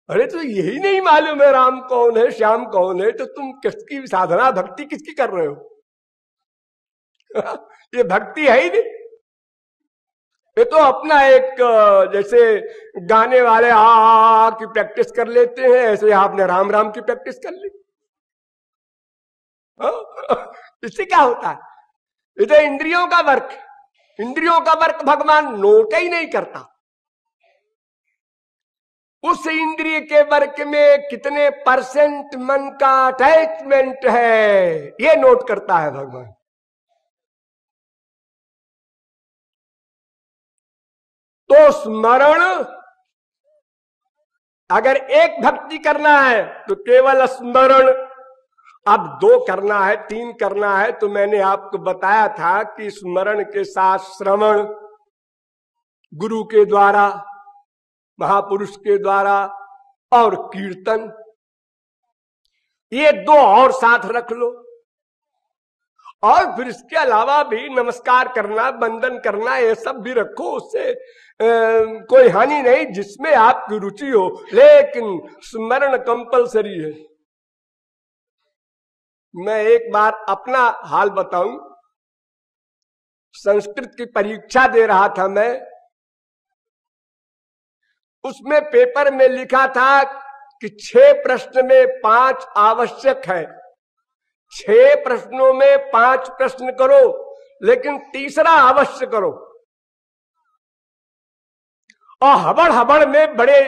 अरे तो यही नहीं मालूम है राम कौन है, श्याम कौन है, तो तुम किसकी साधना भक्ति किसकी कर रहे हो? ये भक्ति है ही नहीं। ये तो अपना एक जैसे गाने वाले आ की प्रैक्टिस कर लेते हैं, ऐसे आपने राम राम की प्रैक्टिस कर ली। इससे क्या होता है? ये तो इंद्रियों का वर्क, इंद्रियों का वर्क भगवान नोट ही नहीं करता। उस इंद्रिय के वर्क में कितने % मन का अटैचमेंट है, ये नोट करता है भगवान। तो स्मरण, अगर एक भक्ति करना है तो केवल स्मरण। अब 2 करना है, 3 करना है, तो मैंने आपको बताया था कि स्मरण के साथ श्रवण, गुरु के द्वारा, महापुरुष के द्वारा, और कीर्तन, ये 2 और साथ रख लो। और फिर इसके अलावा भी नमस्कार करना, वंदन करना, ये सब भी रखो। उससे कोई हानि नहीं, जिसमें आपकी रुचि हो, लेकिन स्मरण कंपलसरी है। मैं एक बार अपना हाल बताऊं। संस्कृत की परीक्षा दे रहा था मैं, उसमें पेपर में लिखा था कि 6 प्रश्न में 5 आवश्यक है। 6 प्रश्नों में 5 प्रश्न करो, लेकिन तीसरा अवश्य करो। और हबड़ हबड़ में, बड़े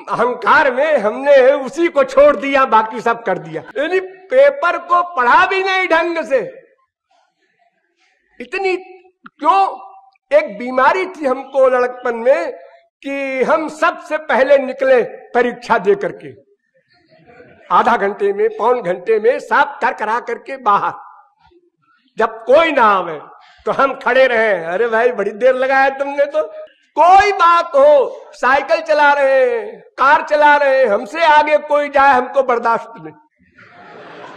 अहंकार में हमने उसी को छोड़ दिया, बाकी सब कर दिया। यानी पेपर को पढ़ा भी नहीं ढंग से। इतनी क्यों? एक बीमारी थी हमको लड़कपन में कि हम सबसे पहले निकले परीक्षा दे करके, आधा घंटे में, पौन घंटे में सब कर करा करके बाहर। जब कोई ना आवे तो हम खड़े रहे। अरे भाई बड़ी देर लगाया तुमने तो। कोई बात हो, साइकिल चला रहे हैं, कार चला रहे हैं, हमसे आगे कोई जाए हमको बर्दाश्त नहीं,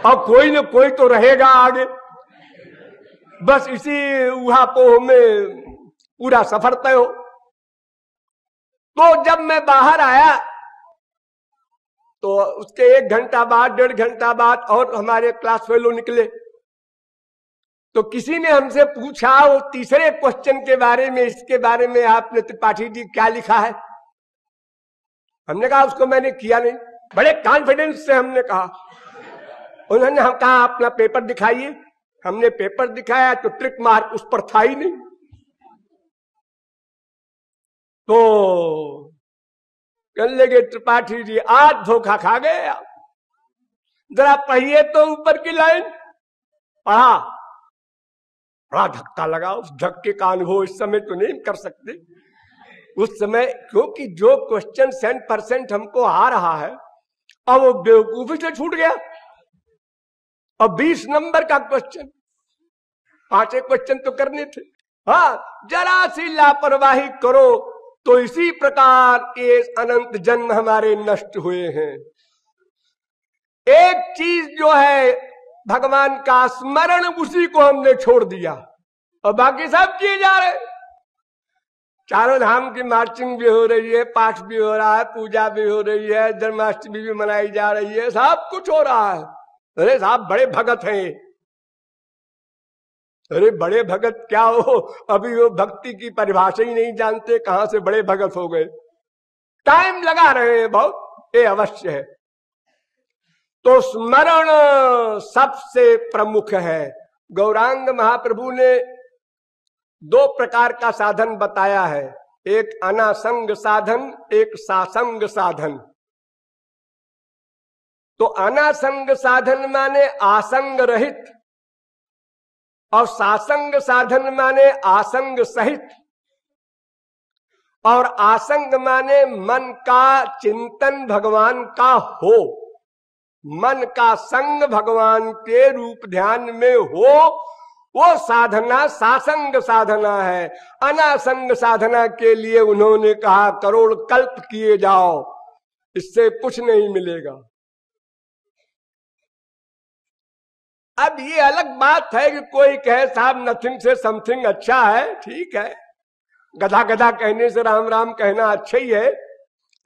और कोई न कोई तो रहेगा आगे। बस इसी उहापोह में पूरा सफर तय हो। तो जब मैं बाहर आया तो उसके 1 घंटा बाद 1.5 घंटा बाद और हमारे क्लास फेलो निकले। तो किसी ने हमसे पूछा वो तीसरे क्वेश्चन के बारे में, इसके बारे में आपने त्रिपाठी जी क्या लिखा है? हमने कहा उसको मैंने किया नहीं। बड़े कॉन्फिडेंस से हमने कहा। उन्होंने हम कहा अपना पेपर दिखाइए। हमने पेपर दिखाया तो ट्रिक मार्क उस पर था ही नहीं। तो कहने लगे त्रिपाठी जी आज धोखा खा गए आप, जरा पढ़िए तो ऊपर की लाइन। पढ़ा, बड़ा धक्का लगा। उस धक्के का अनुभव इस समय तो नहीं कर सकते। उस समय क्योंकि जो क्वेश्चन 100% हमको आ रहा है अब वो बेवकूफी से छूट गया। अब 20 नंबर का क्वेश्चन, 5 क्वेश्चन तो करने थे। हाँ, जरा सी लापरवाही करो तो इसी प्रकार ये अनंत जन्म हमारे नष्ट हुए हैं। एक चीज जो है भगवान का स्मरण, उसी को हमने छोड़ दिया और बाकी सब किए जा रहे। चारों धाम की मार्चिंग भी हो रही है, पाठ भी हो रहा है, पूजा भी हो रही है, जन्माष्टमी भी मनाई जा रही है, सब कुछ हो रहा है। अरे साहब बड़े भगत हैं। अरे बड़े भगत क्या हो, अभी वो भक्ति की परिभाषा ही नहीं जानते, कहां से बड़े भगत हो गए। टाइम लगा रहे हैं बहुत, ये अवश्य है। तो स्मरण सबसे प्रमुख है। गौरांग महाप्रभु ने 2 प्रकार का साधन बताया है, एक अनासंग साधन, एक सासंग साधन। तो अनासंग साधन माने आसंग रहित और सासंग साधन माने आसंग सहित। और आसंग माने मन का चिंतन भगवान का हो, मन का संग भगवान के रूप ध्यान में हो, वो साधना सासंग साधना है। अनासंग साधना के लिए उन्होंने कहा करोड़ कल्प किए जाओ, इससे कुछ नहीं मिलेगा। अब ये अलग बात है कि कोई कहे साहब नथिंग से समथिंग अच्छा है, ठीक है, गधा गधा कहने से राम राम कहना अच्छा ही है,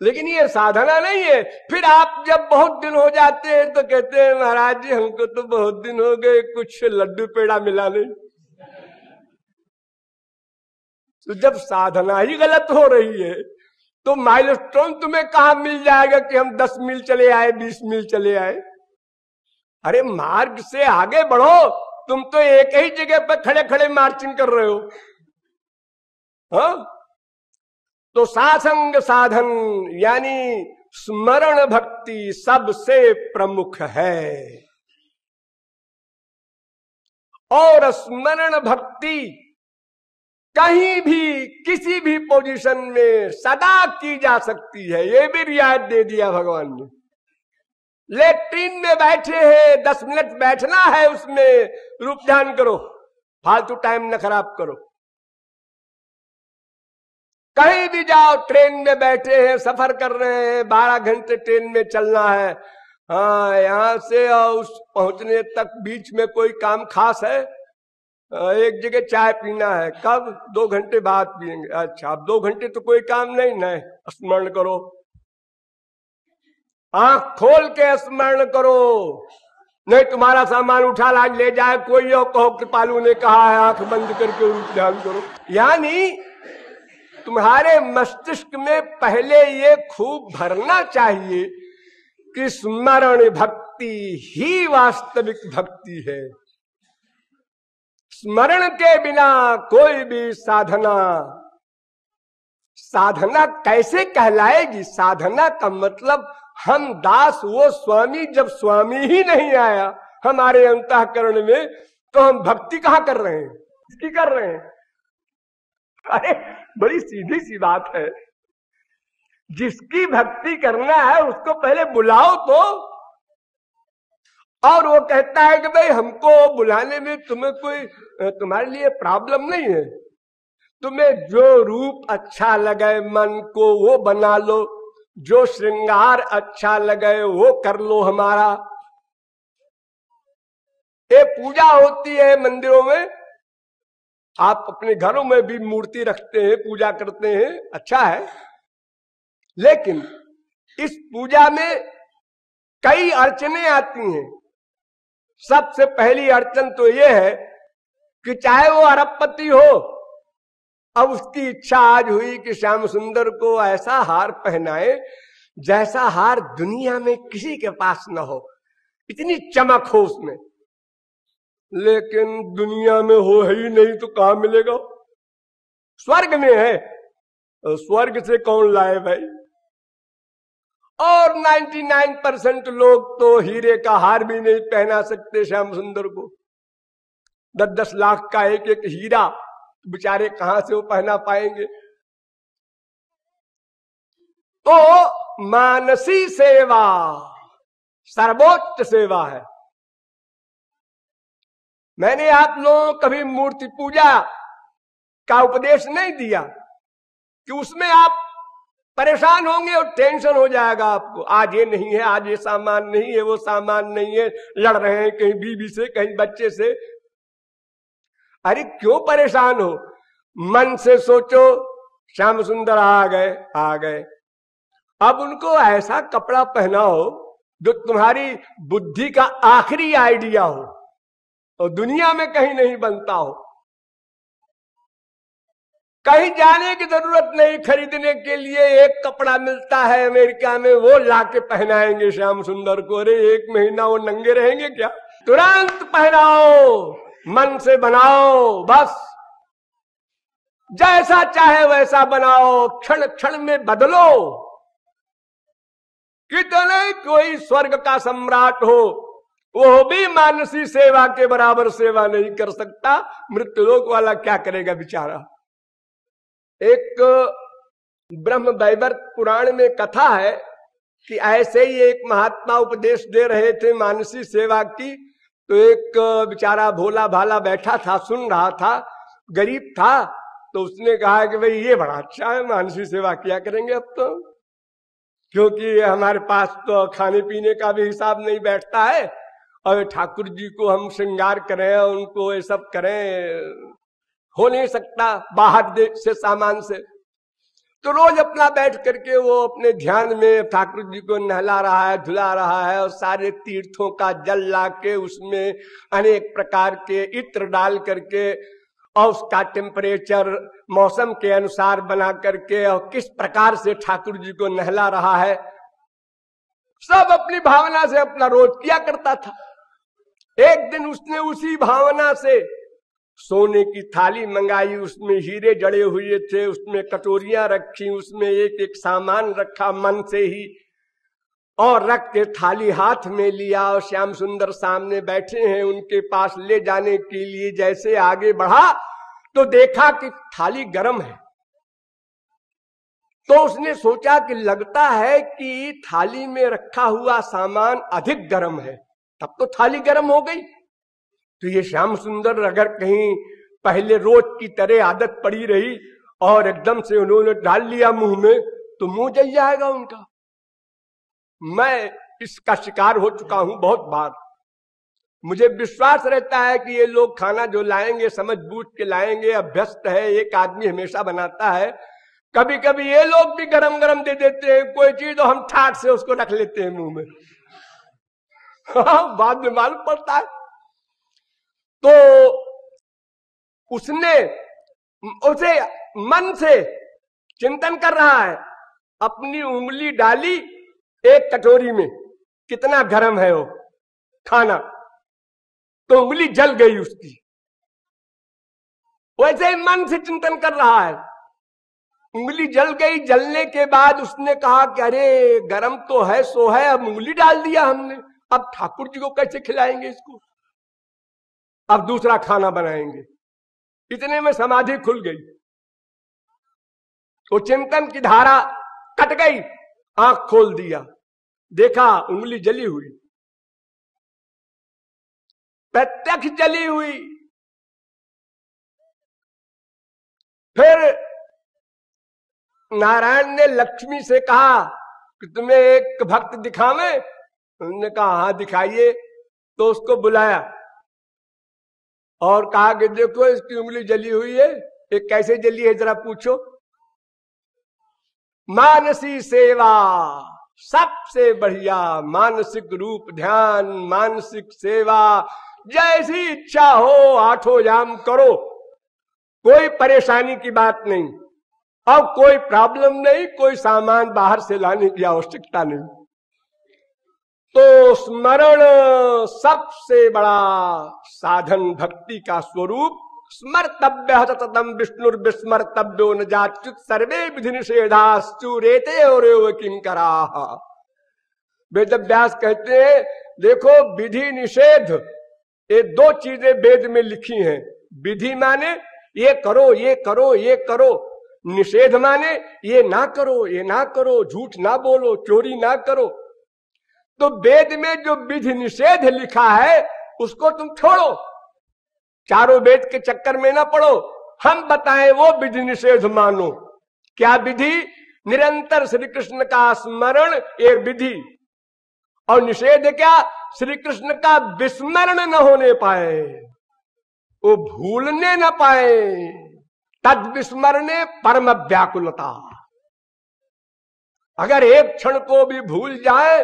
लेकिन ये साधना नहीं है। फिर आप जब बहुत दिन हो जाते हैं तो कहते हैं महाराज जी हमको तो बहुत दिन हो गए, कुछ लड्डू पेड़ा मिला नहीं। तो जब साधना ही गलत हो रही है तो माइलस्टोन तुम्हें कहां मिल जाएगा कि हम 10 मील चले आए, 20 मील चले आए। अरे मार्ग से आगे बढ़ो, तुम तो एक ही जगह पर खड़े खड़े मार्चिंग कर रहे हो। हाँ, तो सासंग साधन यानी स्मरण भक्ति सबसे प्रमुख है। और स्मरण भक्ति कहीं भी किसी भी पोजीशन में सदा की जा सकती है, ये भी रियायत दे दिया भगवान ने। लेट्रिन में बैठे हैं, 10 मिनट बैठना है, उसमें रूप ध्यान करो, फालतू टाइम न खराब करो। कहीं भी जाओ, ट्रेन में बैठे हैं, सफर कर रहे हैं, 12 घंटे ट्रेन में चलना है, हाँ यहां से उस पहुंचने तक बीच में कोई काम खास है, एक जगह चाय पीना है, कब? 2 घंटे बाद पियेंगे। अच्छा, अब 2 घंटे तो कोई काम नहीं, स्मरण करो, आंख खोल के स्मरण करो, नहीं तुम्हारा सामान उठा ला ले जाए कोई और कहो कृपालु ने कहा है आंख बंद करके ध्यान करो। यानी तुम्हारे मस्तिष्क में पहले ये खूब भरना चाहिए कि स्मरण भक्ति ही वास्तविक भक्ति है। स्मरण के बिना कोई भी साधना कैसे कहलाएगी? साधना का मतलब हम दास, वो स्वामी। जब स्वामी ही नहीं आया हमारे अंतःकरण में तो हम भक्ति कहां कर रहे हैं? इसकी कर रहे हैं। अरे बड़ी सीधी सी बात है, जिसकी भक्ति करना है उसको पहले बुलाओ तो। और वो कहता है कि भाई हमको बुलाने में तुम्हें कोई, तुम्हारे लिए प्रॉब्लम नहीं है, तुम्हें जो रूप अच्छा लगे मन को वो बना लो, जो श्रृंगार अच्छा लगे वो कर लो हमारा। ये पूजा होती है मंदिरों में, आप अपने घरों में भी मूर्ति रखते हैं, पूजा करते हैं, अच्छा है, लेकिन इस पूजा में कई अड़चने आती हैं। सबसे पहली अड़चन तो यह है कि चाहे वो अरबपति हो, अब उसकी इच्छा आज हुई कि श्याम सुंदर को ऐसा हार पहनाए जैसा हार दुनिया में किसी के पास न हो, इतनी चमक हो उसमें। लेकिन दुनिया में हो ही नहीं तो कहां मिलेगा? स्वर्ग में है, स्वर्ग से कौन लाए भाई? और 99% लोग तो हीरे का हार भी नहीं पहना सकते श्याम सुंदर को। 10-10 लाख का एक एक हीरा बेचारे कहां से वो पहना पाएंगे? तो मानसी सेवा सर्वोच्च सेवा है। मैंने आप लोगों को कभी मूर्ति पूजा का उपदेश नहीं दिया कि उसमें आप परेशान होंगे और टेंशन हो जाएगा आपको। आज ये नहीं है, आज ये सामान नहीं है, वो सामान नहीं है, लड़ रहे हैं कहीं बीवी से, कहीं बच्चे से। अरे क्यों परेशान हो? मन से सोचो श्याम सुंदर आ गए। अब उनको ऐसा कपड़ा पहनाओ जो तुम्हारी बुद्धि का आखिरी आइडिया हो और दुनिया में कहीं नहीं बनता हो। कहीं जाने की जरूरत नहीं, खरीदने के लिए एक कपड़ा मिलता है अमेरिका में, वो लाके पहनाएंगे श्याम सुंदर को। अरे 1 महीना वो नंगे रहेंगे क्या? तुरंत पहनाओ, मन से बनाओ, बस जैसा चाहे वैसा बनाओ, क्षण क्षण में बदलो। कितने कोई स्वर्ग का सम्राट हो, वो भी मानसी सेवा के बराबर सेवा नहीं कर सकता। मृत्युलोक वाला क्या करेगा बेचारा? एक ब्रह्म वैवर्त पुराण में कथा है कि ऐसे ही एक महात्मा उपदेश दे रहे थे मानसी सेवा की। तो एक बेचारा भोला भाला बैठा था, सुन रहा था, गरीब था। तो उसने कहा कि भाई ये बड़ा अच्छा है, मानसी सेवा किया करेंगे अब तो, क्योंकि हमारे पास तो खाने पीने का भी हिसाब नहीं बैठता है और ठाकुर जी को हम श्रृंगार करें, उनको ये सब करें, हो नहीं सकता बाहर देश से सामान से। तो रोज अपना बैठ करके वो अपने ध्यान में ठाकुर जी को नहला रहा है, धुला रहा है और सारे तीर्थों का जल ला के उसमें अनेक प्रकार के इत्र डाल करके और उसका टेम्परेचर मौसम के अनुसार बना करके और किस प्रकार से ठाकुर जी को नहला रहा है, सब अपनी भावना से अपना रोज किया करता था। एक दिन उसने उसी भावना से सोने की थाली मंगाई, उसमें हीरे जड़े हुए थे, उसमें कटोरियां रखी, उसमें एक एक सामान रखा मन से ही, और रख के थाली हाथ में लिया और श्याम सुंदर सामने बैठे हैं, उनके पास ले जाने के लिए जैसे आगे बढ़ा तो देखा कि थाली गर्म है। तो उसने सोचा कि लगता है कि थाली में रखा हुआ सामान अधिक गर्म है, तब तो थाली गर्म हो गई। तो ये श्याम सुंदर अगर कहीं पहले रोज की तरह आदत पड़ी रही और एकदम से उन्होंने डाल लिया मुंह में तो मुंह जल जाएगा उनका। मैं इसका शिकार हो चुका हूं बहुत बार। मुझे विश्वास रहता है कि ये लोग खाना जो लाएंगे समझ बूझ के लाएंगे, अभ्यस्त है, एक आदमी हमेशा बनाता है। कभी कभी ये लोग भी गरम गरम दे देते हैं कोई चीज, तो हम ठाट से उसको रख लेते हैं मुंह में। बाद में मालूम पड़ता है। तो उसने उसे मन से चिंतन कर रहा है, अपनी उंगली डाली एक कटोरी में, कितना गर्म है वो खाना, तो उंगली जल गई उसकी। वैसे ही मन से चिंतन कर रहा है, उंगली जल गई। जलने के बाद उसने कहा कि अरे गरम तो है सो है, अब उंगली डाल दिया हमने, अब ठाकुर जी को कैसे खिलाएंगे इसको, अब दूसरा खाना बनाएंगे। इतने में समाधि खुल गई, तो चिंतन की धारा कट गई। आंख खोल दिया, देखा उंगली जली हुई, प्रत्यक्ष जली हुई। फिर नारायण ने लक्ष्मी से कहा कि तुम्हें एक भक्त दिखावे। उन्होंने कहा हाँ दिखाइए। तो उसको बुलाया और कहा कि देखो इसकी उंगली जली हुई है, ये कैसे जली है जरा पूछो। मानसी सेवा सबसे बढ़िया मानसिक रूप ध्यान, मानसिक सेवा, जैसी इच्छा हो आठों याम करो, कोई परेशानी की बात नहीं, और कोई प्रॉब्लम नहीं, कोई सामान बाहर से लाने की आवश्यकता नहीं। तो स्मरण सबसे बड़ा साधन भक्ति का स्वरूप। स्मर्तव्य सततम विष्णुर्विस्मर्तव्यो न जाच्युत सर्वे विधि निषेधास्तु रेते और किंकराः। वेद व्यास कहते हैं देखो विधि निषेध ये दो चीजें वेद में लिखी हैं। विधि माने ये करो ये करो ये करो, निषेध माने ये ना करो ये ना करो, झूठ ना बोलो, चोरी ना करो। तो वेद में जो विधि निषेध लिखा है उसको तुम छोड़ो, चारों वेद के चक्कर में ना पड़ो, हम बताएं वो विधि निषेध मानो। क्या विधि? निरंतर श्री कृष्ण का स्मरण ये विधि, और निषेध क्या? श्री कृष्ण का विस्मरण न होने पाए, वो भूलने न पाए। तद विस्मरणे परम व्याकुलता। अगर एक क्षण को भी भूल जाए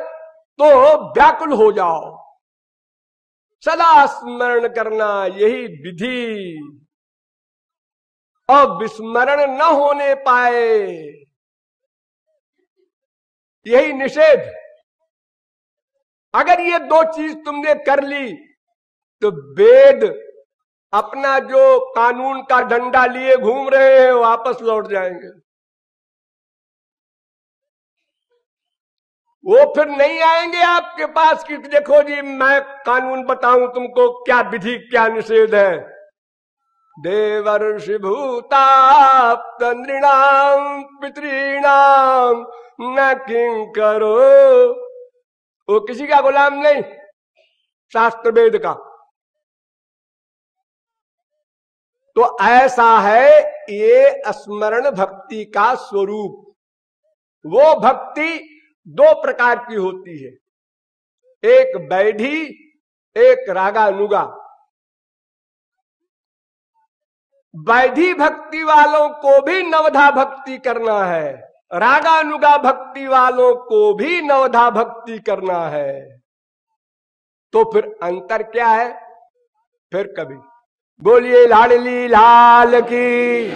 तो व्याकुल हो जाओ। सदा स्मरण करना यही विधि, और विस्मरण न होने पाए यही निषेध। अगर ये दो चीज तुमने कर ली तो वेद अपना जो कानून का डंडा लिए घूम रहे हैं वापस लौट जाएंगे। वो फिर नहीं आएंगे आपके पास कि देखो जी मैं कानून बताऊं तुमको क्या विधि क्या निषेध है। देवर्षि भूताप्त नृणाम पितॄणाम न किंकरो। वो किसी का गुलाम नहीं, शास्त्र वेद का। तो ऐसा है ये स्मरण भक्ति का स्वरूप। वो भक्ति दो प्रकार की होती है, एक वैधी एक रागानुगा। वैधी भक्ति वालों को भी नवधा भक्ति करना है, रागानुगा भक्ति वालों को भी नवधा भक्ति करना है। तो फिर अंतर क्या है? फिर कभी बोलिए लाडली लाल की।